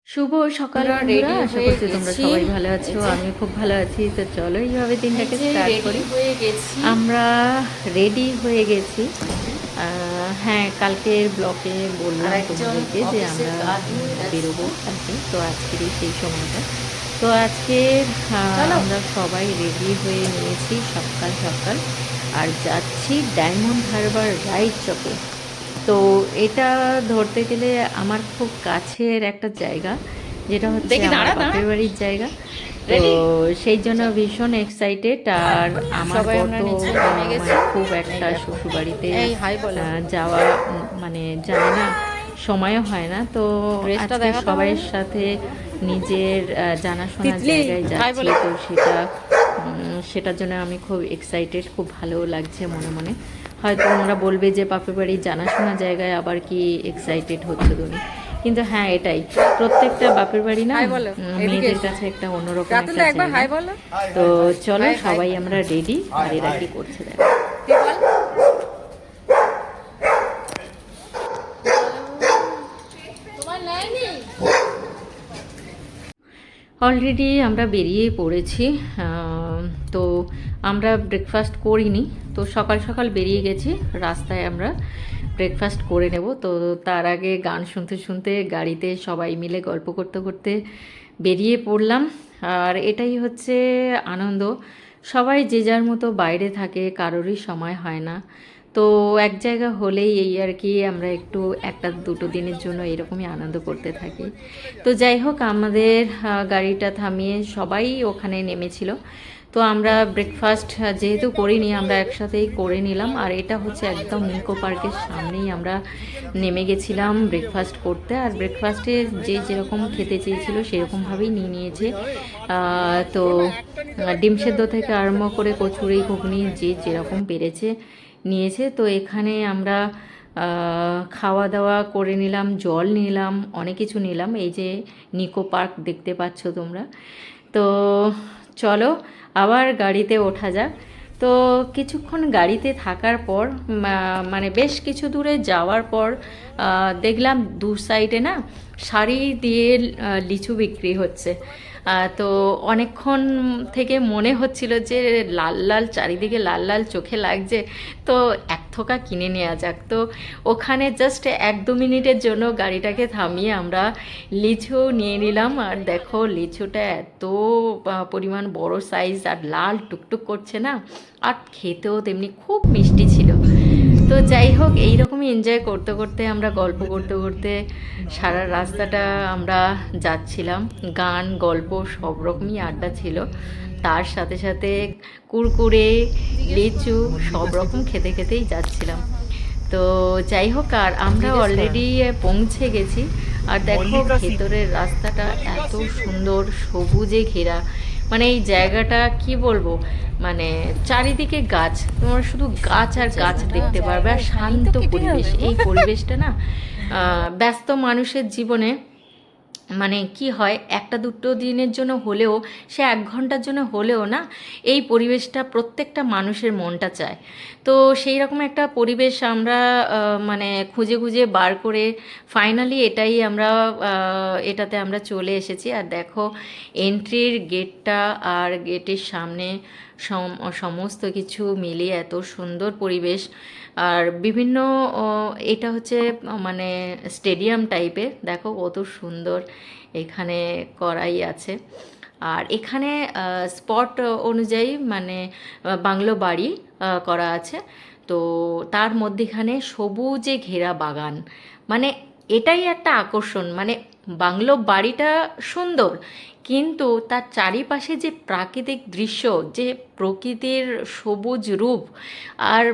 শুভ সকাল আমরা বন্ধুরা, রেডি আশা হয়ে করছি তোমরা গেছি। সবাই ভালো এই আছো। যে আমি খুব ভালো আছি। তো চলো এইভাবে এই দিনটাকে যে স্টার্ট রেডি করি। হয়ে গেছি। আমরা রেডি হয়ে গেছি। হ্যাঁ, কালকের ব্লকে আর বললাম একজন তোমাদেরকে যে অফিসে আমরা কাজ নিয়ে বেরোবো যাচ্ছে। কালকে, তো আজকেরই সেই সময়টা। তো আজকে চলো। আমরা সবাই রেডি হয়ে নিয়েছি সকাল সকাল, আর যাচ্ছি ডায়মন্ড হারবার রাইড চকে। তো এটা ধরতে গেলে আমার খুব কাছের একটা জায়গা, যেটা হচ্ছে দেখি, আমার দাঁড়া দাঁড়া। বাপের বাড়ির জায়গা। তো রেডি। সেই জন্য ভীষণ এক্সাইটেড। আর আমার সবাই বর আমরা তো নিচে নেমে গেছি। মানে খুব এই একটা দেখো। শ্বশুরবাড়িতে এই হাই বলো। যাওয়া মানে যায় না, সময়ও হয় না। তো ড্রেসটা আজকে দেখাতে হবে সবাইয়ের না? সাথে নিজের জানাশোনা তিতলি, জায়গায় হাই যাচ্ছি, বলো। তো সেটার জন্য আমি খুব এক্সাইটেড, খুব ভালো লাগছে মনে মনে। হয়তো তোমরা বলবে যে বাপের বাড়ির জানাশোনা জায়গায় আবার কি এক্সাইটেড হচ্ছে তুমি, কিন্তু হ্যাঁ এটাই, প্রত্যেকটা বাপের বাড়ি না হাই বলো। এদিকে মেয়েদের এসো। কাছে একটা অন্যরকম একটা রাতুলদা একবার জায়গা। হাই বলো। তো চলো হাই হাই সবাই হাই। আমরা রেডি, আর এরা কি করছে দেখো। তুই বল। তোমার নেয়নি? অলরেডি আমরা বেরিয়ে পড়েছি। তো আমরা ব্রেকফাস্ট করিনি, তো সকাল সকাল বেরিয়ে গেছি। রাস্তায় আমরা ব্রেকফাস্ট করে নেব। তো তার আগে গান শুনতে শুনতে গাড়িতে সবাই মিলে গল্প করতে করতে বেরিয়ে পড়লাম। আর এটাই হচ্ছে আনন্দ, সবাই যে যার মতো বাইরে থাকে, কারোরই সময় হয় না। তো এক জায়গা হলেই এই আর কি, আমরা একটু একটা দুটো দিনের জন্য এরকমই আনন্দ করতে থাকি। তো যাই হোক, আমাদের গাড়িটা থামিয়ে সবাই ওখানে নেমেছিল। তো আমরা ব্রেকফাস্ট যেহেতু করিনি, আমরা একসাথেই করে নিলাম। আর এটা হচ্ছে একদম নিকো পার্কের সামনেই আমরা নেমে গেছিলাম ব্রেকফাস্ট করতে। আর ব্রেকফাস্টে যে যেরকম খেতে চেয়েছিল সেরকমভাবেই নিয়ে নিয়েছে। তো ডিম সেদ্ধ থেকে আরম্ভ করে কচুরি ঘুগনি যে যেরকম পেরেছে নিয়েছে। তো এখানে আমরা খাওয়া দাওয়া করে নিলাম, জল নিলাম, অনেক কিছু নিলাম। এই যে নিকো পার্ক দেখতে পাচ্ছ তোমরা। তো চলো আবার গাড়িতে ওঠা যাক। তো কিছুক্ষণ গাড়িতে থাকার পর মানে বেশ কিছু দূরে যাওয়ার পর দেখলাম দু সাইডে না শাড়ি দিয়ে লিচু বিক্রি হচ্ছে। তো অনেকক্ষণ থেকে মনে হচ্ছিল যে লাল লাল চারিদিকে লাল লাল চোখে লাগছে, তো এক থোকা কিনে নেওয়া যাক। তো ওখানে জাস্ট 1-2 মিনিটের জন্য গাড়িটাকে থামিয়ে আমরা লিচু নিয়ে নিলাম। আর দেখো লিচুটা এত পরিমাণ বড় সাইজ আর লাল টুকটুক করছে না, আর খেতেও তেমনি খুব মিষ্টি ছিল। তো যাই হোক, এইরকমই এনজয় করতে করতে আমরা গল্প করতে করতে সারা রাস্তাটা আমরা যাচ্ছিলাম। গান গল্প সব রকমই আড্ডা ছিল, তার সাথে সাথে কুরকুরে লিচু সব রকম খেতে খেতেই যাচ্ছিলাম। তো যাই হোক, আর আমরা জিজ্ঞেস কর। অলরেডি পৌঁছে গেছি। আর দেখো ভেতরের রাস্তাটা এত সুন্দর, সবুজে ঘেরা। মানে এই জায়গাটা কি বলবো, মানে চারিদিকে গাছ, তোমার শুধু গাছ আর গাছ দেখতে পারবে, আর এখানেই তো শান্ত কেটে পরিবেশ। যাবে গো। এই পরিবেশটা না ব্যস্ত মানুষের জীবনে মানে কি হয়, একটা দুটো দিনের জন্য হলেও, সে 1 ঘন্টার জন্য হলেও না, এই পরিবেশটা প্রত্যেকটা মানুষের মনটা চায়। তো সেই রকম একটা পরিবেশ আমরা মানে খুঁজে খুঁজে বার করে ফাইনালি এটাতে আমরা চলে এসেছি। আর দেখো এন্ট্রির গেটটা আর গেটের সামনে সমস্ত কিছু মিলিয়ে এত সুন্দর পরিবেশ। আর বিভিন্ন এটা হচ্ছে মানে স্টেডিয়াম টাইপের, দেখো কত সুন্দর এখানে করাই আছে। আর এখানে স্পট অনুযায়ী মানে বাংলো বাড়ি করা আছে। তো তার মধ্যেখানে সবুজে ঘেরা বাগান, মানে এটাই একটা আকর্ষণ। মানে বাংলো বাড়িটা সুন্দর, কিন্তু তার চারিপাশে যে প্রাকৃতিক দৃশ্য, যে প্রকৃতির সবুজ রূপ, আর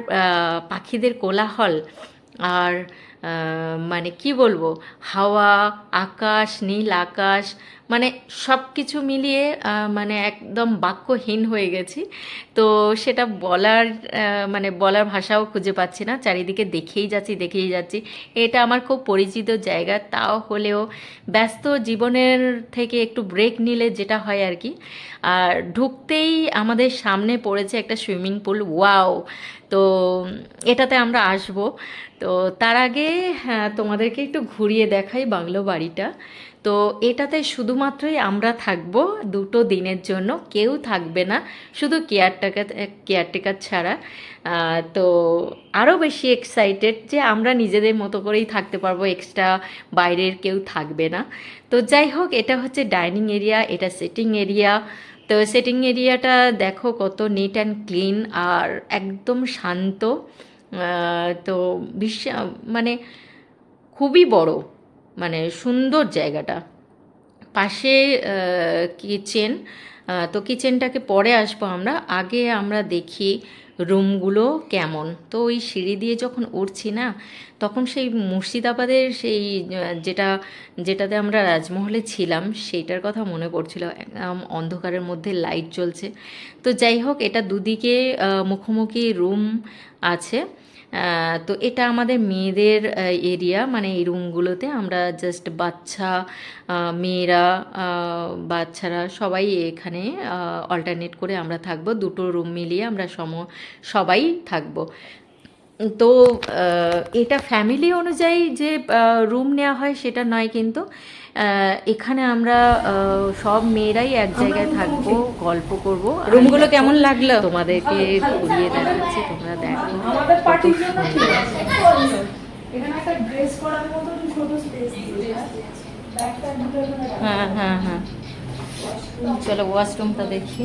পাখিদের কোলাহল, আর মানে কি বলবো, হাওয়া, আকাশ, নীল আকাশ, মানে সব কিছু মিলিয়ে মানে একদম বাক্যহীন হয়ে গেছি। তো সেটা বলার মানে বলার ভাষাও খুঁজে পাচ্ছি না, চারিদিকে দেখেই যাচ্ছি দেখেই যাচ্ছি। এটা আমার খুব পরিচিত জায়গা, তাও হলেও ব্যস্ত জীবনের থেকে একটু ব্রেক নিলে যেটা হয় আর কি। আর ঢুকতেই আমাদের সামনে পড়েছে একটা সুইমিং পুল, ওয়াও! তো এটাতে আমরা আসব। তো তার আগে হ্যাঁ, তোমাদেরকে একটু ঘুরিয়ে দেখাই বাংলো বাড়িটা। তো এটাতে শুধুমাত্রই আমরা থাকবো 2 দিনের জন্য, কেউ থাকবে না, শুধু কেয়ারটেকার ছাড়া। তো আরও বেশি এক্সাইটেড যে আমরা নিজেদের মতো করেই থাকতে পারবো, এক্সট্রা বাইরের কেউ থাকবে না। তো যাই হোক, এটা হচ্ছে ডাইনিং এরিয়া, এটা সিটিং এরিয়া। তো সিটিং এরিয়াটা দেখো কত নিট অ্যান্ড ক্লিন আর একদম শান্ত। তো মানে খুবই বড়, মানে সুন্দর জায়গাটা। পাশে কিচেন। তো কিচেনটাকে পরে আসবো আমরা, আগে আমরা দেখি রুমগুলো কেমন। তো ওই সিঁড়ি দিয়ে যখন উঠছি না, তখন সেই মুর্শিদাবাদের সেই যেটাতে আমরা রাজমহলে ছিলাম সেইটার কথা মনে পড়ছিল। একদম অন্ধকারের মধ্যে লাইট জ্বলছে। তো যাই হোক, এটা দুদিকে মুখোমুখি রুম আছে। তো এটা আমাদের মেয়েদের এরিয়া, মানে এই রুমগুলোতে আমরা জাস্ট মেয়েরা, বাচ্চারা সবাই এখানে অল্টারনেট করে আমরা থাকবো। 2টো রুম মিলিয়ে আমরা সবাই থাকবো। তো এটা ফ্যামিলি অনুযায়ী যে রুম নেওয়া হয় সেটা নয়, কিন্তু এখানে আমরা সব মেয়েরাই এক জায়গায় থাকবো, গল্প করব। রুমগুলো কেমন লাগলো তোমাদেরকে ঘুরিয়ে দেখাচ্ছি, তোমরা দেখো কত সুন্দর। এখানে একটা ড্রেস করার মতো ছোট স্পেস দিয়েছে। ব্যাগটা দুটো হ্যাঁ হ্যাঁ হ্যাঁ, চলো ওয়াশরুমটা দেখি।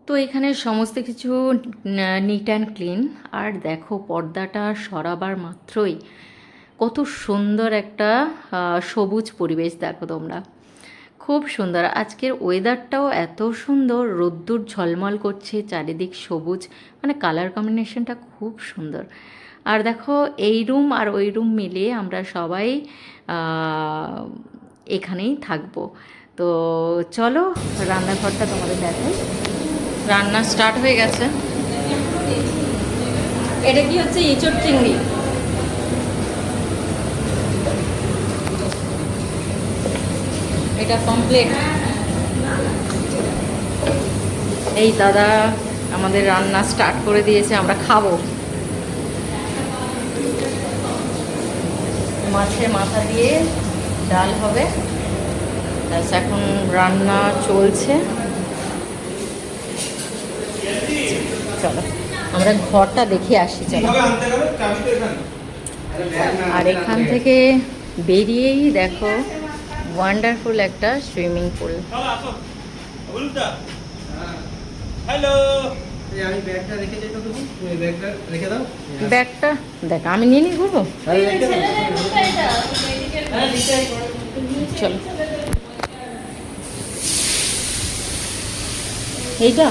তো এখানে সমস্ত কিছু নিট অ্যান্ড ক্লিন। আর দেখো পর্দাটা সরাবার মাত্রই কত সুন্দর একটা সবুজ পরিবেশ, দেখো তোমরা, খুব সুন্দর। আজকের ওয়েদারটাও এত সুন্দর, রোদ্দুর ঝলমল করছে, চারিদিক সবুজ, মানে কালার কম্বিনেশনটা খুব সুন্দর। আর দেখো এই রুম আর ওই রুম মিলিয়ে আমরা সবাই এখানেই থাকবো। তো চলো রান্নাঘরটা তোমাদের দেখাই। রান্না স্টার্ট হয়ে গেছে। এটা কি হচ্ছে ইঁচড় চিংড়ি। এটা কমপ্লিট। এই দাদা আমাদের রান্না স্টার্ট করে দিয়েছে, আমরা খাবো। মাছের মাথা দিয়ে ডাল হবে, এখন রান্না চলছে। চলো আমরা ঘরটা দেখে আসি। চলো। আর এখান থেকে বেরিয়েই দেখো ওয়ান্ডারফুল একটা সুইমিং পুল। হ্যালো, ব্যাগটা দেখ, আমি নিয়ে নিয়ে ঘুরবো। চলো এইটা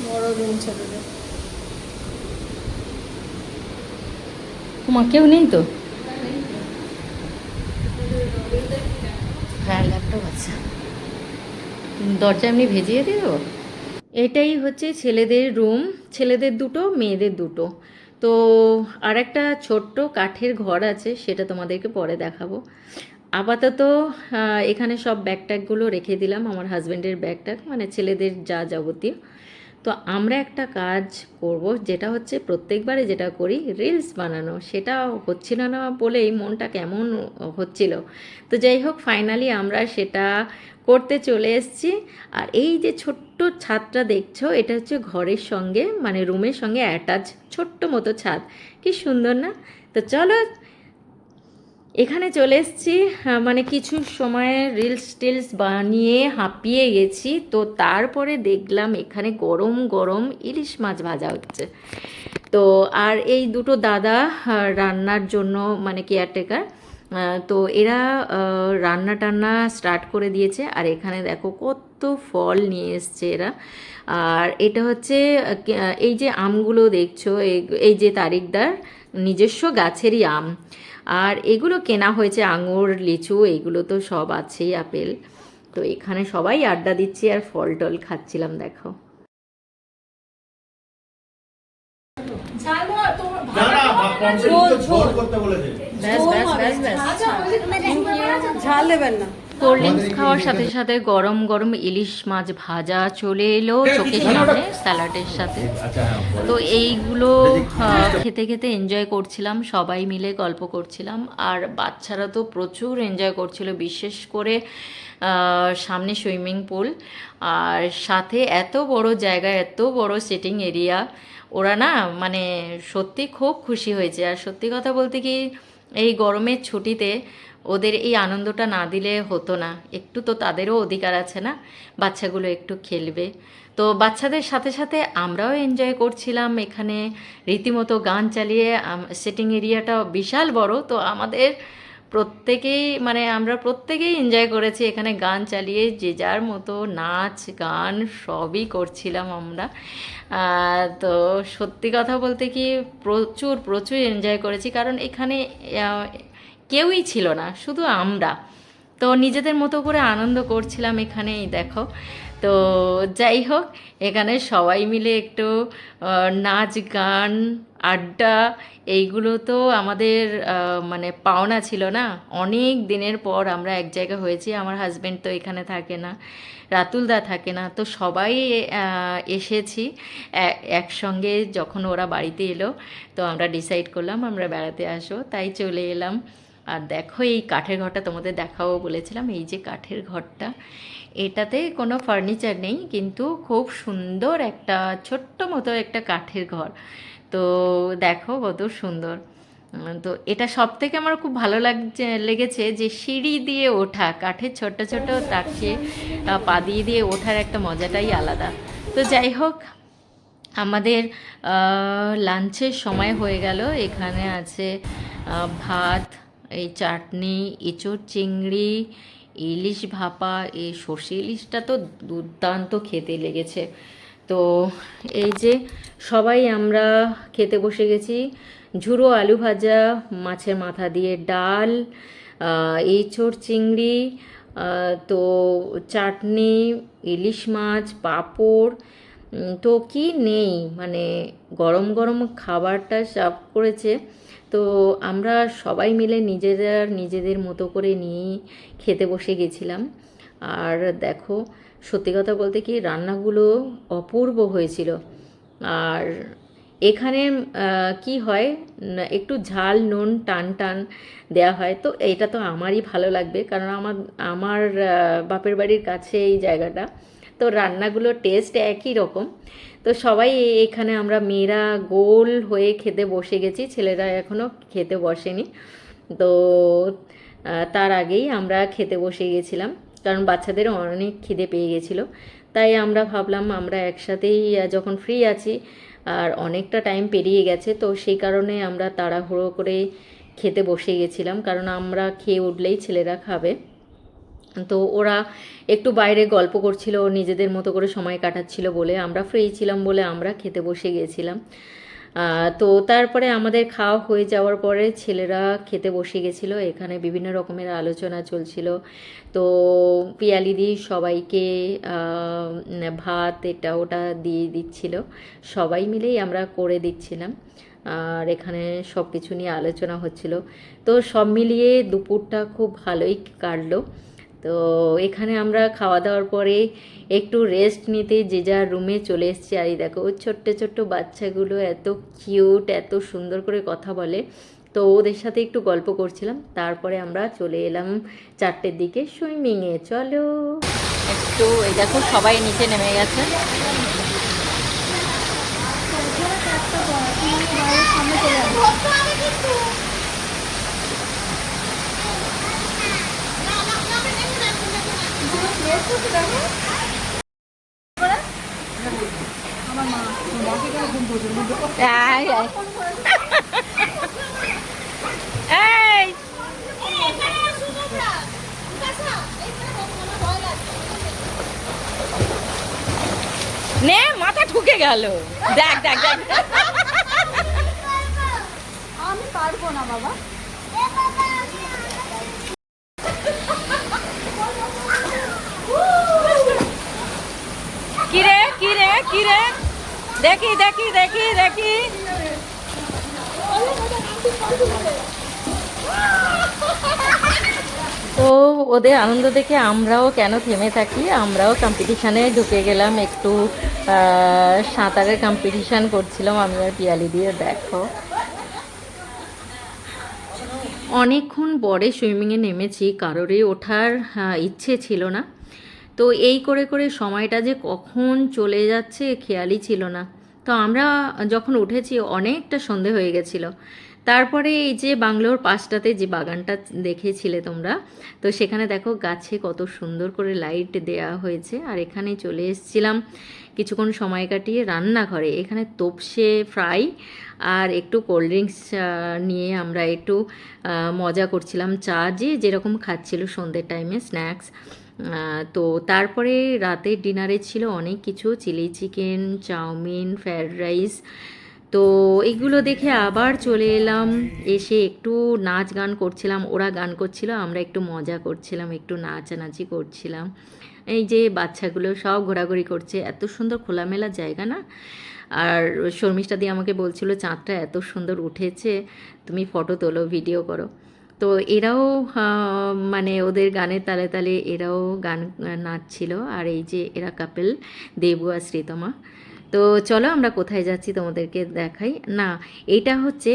বড় রুম ছেলেদের। তোমার কেউ নেই তো? হ্যাঁ ল্যাপটপ আছে, দরজা এমনি ভেজিয়ে দিয়ে দেবো। এটাই হচ্ছে ছেলেদের রুম, ছেলেদের 2টো, মেয়েদের 2টো। তো আর একটা ছোট্ট কাঠের ঘর আছে, সেটা তোমাদেরকে পরে দেখাবো। আপাতত এখানে সব ব্যাগট্যাগগুলো রেখে দিলাম, আমার হাজব্যান্ডের ব্যাগট্যাগ, মানে ছেলেদের যা যাবতীয়। তো আমরা একটা কাজ করব, যেটা হচ্ছে প্রত্যেকবারে যেটা করি, রিলস বানানো। সেটা হচ্ছিল না বলেই মনটা কেমন হচ্ছিল। তো যাই হোক, ফাইনালি আমরা সেটা করতে চলে এসেছি। আর এই যে ছোট্ট ছাদটা দেখছো, এটা হচ্ছে ঘরের সঙ্গে, মানে রুমের সঙ্গে অ্যাটাচ ছোট্ট মতো ছাদ। কি সুন্দর না? তো চলো এখানে চলে এসেছি। মানে কিছু সময় রিলস টিলস বানিয়ে হাঁপিয়ে গেছি। তো তারপরে দেখলাম এখানে গরম গরম ইলিশ মাছ ভাজা হচ্ছে। তো আর এই 2টো দাদা রান্নার জন্য, মানে কেয়ারটেকার, তো এরা রান্না টান্না স্টার্ট করে দিয়েছে। আর এখানে দেখো কত ফল নিয়ে এসছে এরা। আর এটা হচ্ছে এই যে আমগুলো দেখছো, এই যে তারিকদার নিজস্ব গাছেরই আম। আর এগুলো কেনা হয়েছে, আঙুর, লিচু, এগুলো তো সব আছেই, আপেল। তো এখানে সবাই আড্ডা দিচ্ছি আর ফল টল খাচ্ছিলাম, দেখো। ঝাল দেবেন না। কোল্ড ড্রিঙ্কস খাওয়ার সাথে সাথে গরম গরম ইলিশ মাছ ভাজা চলে এলো চোখের সামনে স্যালাডের সাথে। তো এইগুলো খেতে খেতে এনজয় করছিলাম, সবাই মিলে গল্প করছিলাম। আর বাচ্চারা তো প্রচুর এনজয় করছিল, বিশেষ করে সামনে সুইমিং পুল আর সাথে এত বড় জায়গা, এত বড় সিটিং এরিয়া। ওরা না মানে সত্যি খুব খুশি হয়েছে। আর সত্যি কথা বলতে কি, এই গরমের ছুটিতে ওদের এই আনন্দটা না দিলে হতো না। একটু তো তাদেরও অধিকার আছে না, বাচ্চাগুলো একটু খেলবে। তো বাচ্চাদের সাথে সাথে আমরাও এনজয় করছিলাম এখানে রীতিমতো গান চালিয়ে। সিটিং এরিয়াটা বিশাল বড়, তো আমাদের প্রত্যেকেই মানে আমরা প্রত্যেকেই এনজয় করেছি এখানে গান চালিয়ে, যে যার মতো নাচ গান সবই করছিলাম আমরা। তো সত্যি কথা বলতে কি প্রচুর প্রচুর এনজয় করেছি, কারণ এখানে কেউই ছিল না, শুধু আমরা। তো নিজেদের মতো করে আনন্দ করছিলাম এখানে। এই দেখো, তো যাই হোক, এখানে সবাই মিলে একটু নাচ গান আড্ডা এইগুলো তো আমাদের মানে পাওনা ছিল না। অনেক দিনের পর আমরা এক জায়গা হয়েছি। আমার হাজব্যান্ড তো এখানে থাকে না, রাতুলদা থাকে না, তো সবাই এসেছি একসঙ্গে। যখন ওরা বাড়িতে এলো তো আমরা ডিসাইড করলাম আমরা বেড়াতে আসবো, তাই চলে এলাম। আর দেখো এই কাঠের ঘরটা তোমাদের দেখাবো বলেছিলাম, এই যে কাঠের ঘরটা, এটাতে কোনো ফার্নিচার নেই, কিন্তু খুব সুন্দর একটা ছোট্ট মতো একটা কাঠের ঘর। তো দেখো কত সুন্দর। তো এটা সব থেকে আমার খুব ভালো লেগেছে যে সিঁড়ি দিয়ে ওঠা, কাঠের ছোট্ট ছোট্ট তাকে পা দিয়ে দিয়ে ওঠার একটা মজাটাই আলাদা। তো যাই হোক, আমাদের লাঞ্চের সময় হয়ে গেল। এখানে আছে ভাত, এই চাটনি, এঁচোড় চিংড়ি, ইলিশ ভাপা। এই সর্ষে ইলিশটা তো দুর্দান্ত খেতে লেগেছে। তো এই যে সবাই আমরা খেতে বসে গেছি। ঝুরো আলু ভাজা, মাছের মাথা দিয়ে ডাল, এঁচোড় চিংড়ি, তো চাটনি, ইলিশ মাছ, পাঁপড়, তো কি নেই, মানে গরম গরম খাবারটা সার্ভ করেছে। তো আমরা সবাই মিলে নিজেদের মতো করে নিয়ে খেতে বসে গেছিলাম। আর দেখো সত্যি কথা বলতে কি রান্নাগুলো অপূর্ব হয়েছিল। আর এখানে কি হয়, একটু ঝাল নুন টান টান দেওয়া হয়। তো এটা তো আমারই ভালো লাগবে, কারণ আমার বাপের বাড়ির কাছে এই জায়গাটা, তো রান্নাগুলো টেস্ট একই রকম। তো সবাই এখানে আমরা মেয়েরা গোল হয়ে খেতে বসে গেছি, ছেলেরা এখনও খেতে বসেনি। তো তার আগেই আমরা খেতে বসে গেছিলাম, কারণ বাচ্চাদেরও অনেক খিদে পেয়ে গেছিলো। তাই আমরা ভাবলাম আমরা একসাথেই যখন ফ্রি আছি, আর অনেকটা টাইম পেরিয়ে গেছে, তো সেই কারণে আমরা তাড়াহুড়ো করে খেতে বসে গেছিলাম, কারণ আমরা খেয়ে উঠলেই ছেলেরা খাবে। তো ওরা একটু বাইরে গল্প করছিল, নিজেদের মতো করে সময় কাটাচ্ছিল বলে, আমরা ফ্রি ছিলাম বলে আমরা খেতে বসে গেছিলাম। তো তারপরে আমাদের খাওয়া হয়ে যাওয়ার পরে ছেলেরা খেতে বসে গেছিলো। এখানে বিভিন্ন রকমের আলোচনা চলছিল। তো পিয়ালিদি সবাইকে ভাত এটা ওটা দিয়ে দিচ্ছিল, সবাই মিলেই আমরা করে দিচ্ছিলাম। আর এখানে সব কিছু নিয়ে আলোচনা হচ্ছিল। তো সব মিলিয়ে দুপুরটা খুব ভালোই কাটলো। তো এখানে আমরা খাওয়া দাওয়ার পরে একটু রেস্ট নিতে যে যার রুমে চলে এসেছি। আর দেখো ছোট্ট ছোট্ট বাচ্চাগুলো এত কিউট, এত সুন্দর করে কথা বলে, তো ওদের সাথে একটু গল্প করছিলাম। তারপরে আমরা চলে এলাম 4টের দিকে সুইমিংয়ে। চলো একটু, এই দেখো সবাই নিচে নেমে গেছে। নে মাথা ঠুকে গেল, দেখ দেখ দেখ। আমি পারবো না বাবা। কিরে কিরে কিরে, দেখি দেখি দেখি দেখি। তো ওদের আনন্দ দেখে আমরাও কেন থেমে থাকি, আমরাও কম্পিটিশানে ঢুকে গেলাম। একটু সাঁতারের কম্পিটিশান করছিলাম আমি আর পিয়ালি দিয়ে। দেখো অনেকক্ষণ পরে সুইমিংয়ে নেমেছি, কারোরই ওঠার ইচ্ছে ছিল না। তো এই করে করে সময়টা যে কখন চলে যাচ্ছে খেয়ালই ছিল না। তো আমরা যখন উঠেছি অনেকটা সন্ধে হয়ে গেছিলো। তারপরে এই যে বাংলোর পাশটাতে যে বাগানটা দেখেছিলে তোমরা, তো সেখানে দেখো গাছে কত সুন্দর করে লাইট দেয়া হয়েছে। আর এখানে চলে এসেছিলাম কিছুক্ষণ সময় কাটিয়ে রান্নাঘরে। এখানে তোপসে ফ্রাই আর একটু কোল্ড ড্রিঙ্কস নিয়ে আমরা একটু মজা করছিলাম। চা যে যেরকম খাচ্ছিল সন্ধ্যের টাইমে স্ন্যাক্স। তো তারপরে রাতের ডিনারে ছিল অনেক কিছু, chilli chicken, chowmein, fried rice. তো এগুলো দেখে আবার চলে এলাম, এসে একটু নাচ গান করছিলাম। ওরা গান করছিল, আমরা একটু মজা করছিলাম, একটু নাচানাচি করছিলাম। এই যে বাচ্চাগুলো সব ঘোরাঘুরি করছে, এত সুন্দর খোলামেলা জায়গা না। আর শর্মিষ্ঠা দিয়ে আমাকে বলছিল চাঁদটা এত সুন্দর উঠেছে, তুমি ফটো তোলো, ভিডিও করো। তো এরাও মানে ওদের গানের তালে তালে এরাও গান নাচছিল। আর এই যে এরা কাপেল, দেবু আর শ্রীতমা। তো চলো আমরা কোথায় যাচ্ছি তোমাদেরকে দেখাই। না, এইটা হচ্ছে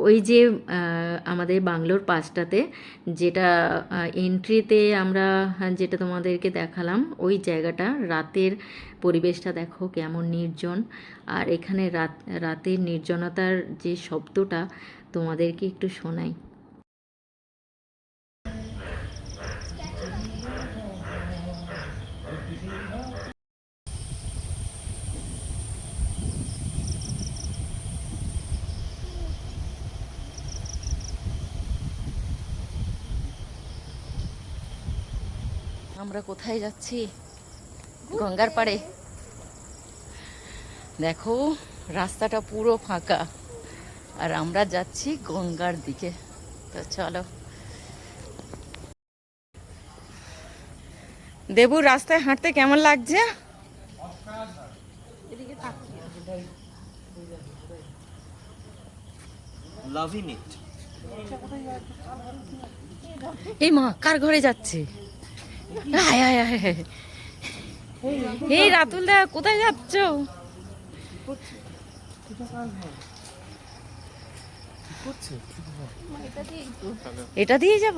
ওই যে আমাদের বাংলোর পাশটাতে যেটা এন্ট্রিতে আমরা যেটা তোমাদেরকে দেখালাম, ওই জায়গাটা রাতের পরিবেশটা দেখো কেমন নির্জন। আর এখানে রাতের নির্জনতার যে শব্দটা তোমাদেরকে একটু শোনাই। আমরা কোথায় যাচ্ছি? গঙ্গার পাড়ে। দেখো রাস্তাটা পুরো ফাঁকা, আর আমরা যাচ্ছি গঙ্গার দিকে। তো চলো। দেবু, রাস্তায় হাঁটতে কেমন লাগছে? Loving it. এই মা, কার ঘরে যাচ্ছে? হায় হায় হায়। এই রাতুল দা, কোথায় যাচ্ছ? এটা দিয়ে যাব?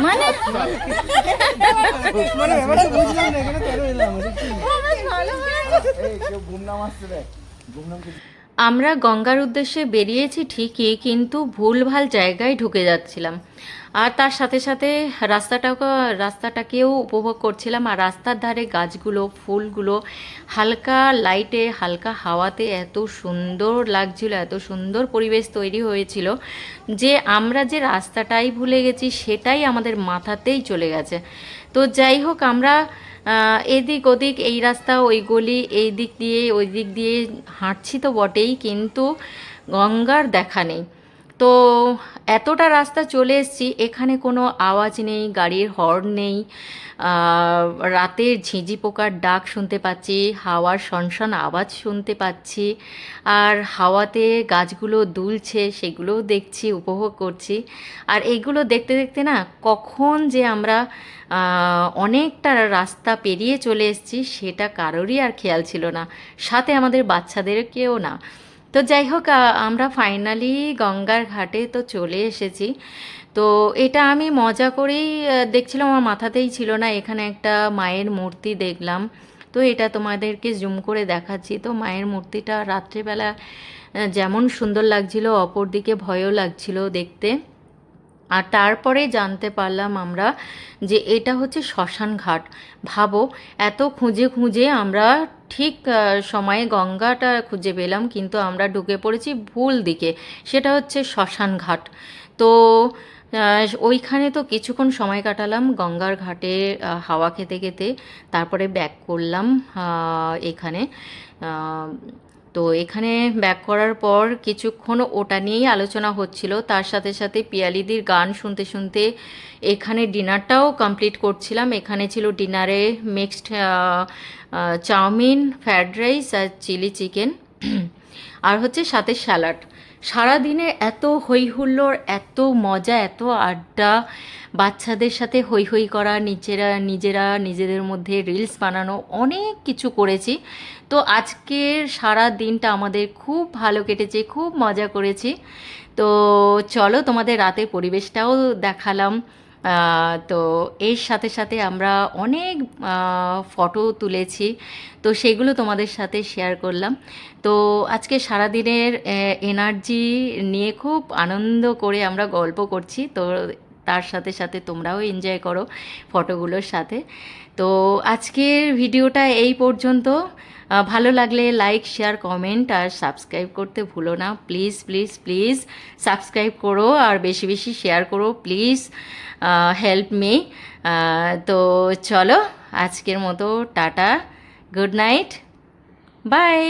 মানে আমরা গঙ্গার উদ্দেশ্যে বেরিয়েছি ঠিকই, কিন্তু ভুলভাল জায়গায় ঢুকে যাচ্ছিলাম। আর তার সাথে সাথে রাস্তাটাকেও উপভোগ করছিলাম। আর রাস্তার ধারে গাছগুলো, ফুলগুলো হালকা লাইটে, হালকা হাওয়াতে এত সুন্দর লাগছিল, এত সুন্দর পরিবেশ তৈরি হয়েছিল যে আমরা যে রাস্তাটাই ভুলে গেছি সেটাই আমাদের মাথাতেই চলে গেছে। তো যাই হোক, আমরা এদিক ওদিক, এই রাস্তা ওই গলি, এই দিক দিয়ে ওই দিক দিয়ে হাঁটছি তো বটেই, কিন্তু গঙ্গার দেখা নেই। তো এতটা রাস্তা চলে এসেছি, এখানে কোনো আওয়াজ নেই, গাড়ির হর্ন নেই, রাতের ঝিঁঝি পোকার ডাক শুনতে পাচ্ছি, হাওয়ার শনশন আওয়াজ শুনতে পাচ্ছি, আর হাওয়াতে গাছগুলো দুলছে সেগুলোও দেখছি, উপভোগ করছি। আর এইগুলো দেখতে দেখতে না কখন যে আমরা অনেকটা রাস্তা পেরিয়ে চলে এসেছি সেটা কারোরই আর খেয়াল ছিল না, সাথে আমাদের বাচ্চাদেরকেও না। তো যাই হোক, আমরা ফাইনালি গঙ্গার ঘাটে তো চলে এসেছি। তো এটা আমি মজা করেই দেখছিলাম, আমার মাথাতেই ছিল না। এখানে একটা মায়ের মূর্তি দেখলাম, তো এটা তোমাদেরকে জুম করে দেখাচ্ছি। তো মায়ের মূর্তিটা রাত্রেবেলা যেমন সুন্দর লাগছিল, অপরদিকে ভয়ও লাগছিল দেখতে। আর তারপরে জানতে পারলাম আমরা যে এটা হচ্ছে শ্মশান ঘাট। ভাবো, এত খুঁজে খুঁজে আমরা ঠিক সময়ে গঙ্গাটা খুঁজে পেলাম, কিন্তু আমরা ঢুকে পড়েছি ভুল দিকে, সেটা হচ্ছে শ্মশান ঘাট। তো ওইখানে তো কিছুক্ষণ সময় কাটালাম গঙ্গার ঘাটে হাওয়া খেতে খেতে। তারপরে ব্যাক করলাম এখানে তো এখানে ব্যাক করার পর কিছুক্ষণ ওটা নিয়েই আলোচনা হচ্ছিল, তার সাথে সাথে পিয়ালিদির গান শুনতে শুনতে এখানে ডিনারটাও কমপ্লিট করছিলাম। এখানে ছিল ডিনারে মিক্সড চাউমিন, ফ্রায়েড রাইস আর চিলি চিকেন, আর হচ্ছে সাথে স্যালাড। সারাদিনে এত হই হুল্লোড়, এত মজা, এত আড্ডা, বাচ্চাদের সাথে হই হই করা, নিজেরা নিজেদের মধ্যে রিলস বানানো, অনেক কিছু করেছি। তো আজকের সারা দিনটা আমাদের খুব ভালো কেটেছে, খুব মজা করেছি। তো চলো তোমাদের রাতের পরিবেশটাও দেখালাম। তো এর সাথে সাথে আমরা অনেক ফটো তুলেছি, তো সেগুলো তোমাদের সাথে শেয়ার করলাম। তো আজকে সারাদিনের এনার্জি নিয়ে খুব আনন্দ করে আমরা গল্প করছি, তো তার সাথে সাথে তোমরাও এনজয় করো ফটোগুলোর সাথে। তো আজকের ভিডিওটা এই পর্যন্ত। ভালো লাগলে লাইক, শেয়ার, কমেন্ট আর সাবস্ক্রাইব করতে ভুলো না। প্লিজ প্লিজ প্লিজ সাবস্ক্রাইব করো আর বেশি বেশি শেয়ার করো প্লিজ, হেল্প মি। তো চলো আজকের মতো টাটা, গুড নাইট, বাই।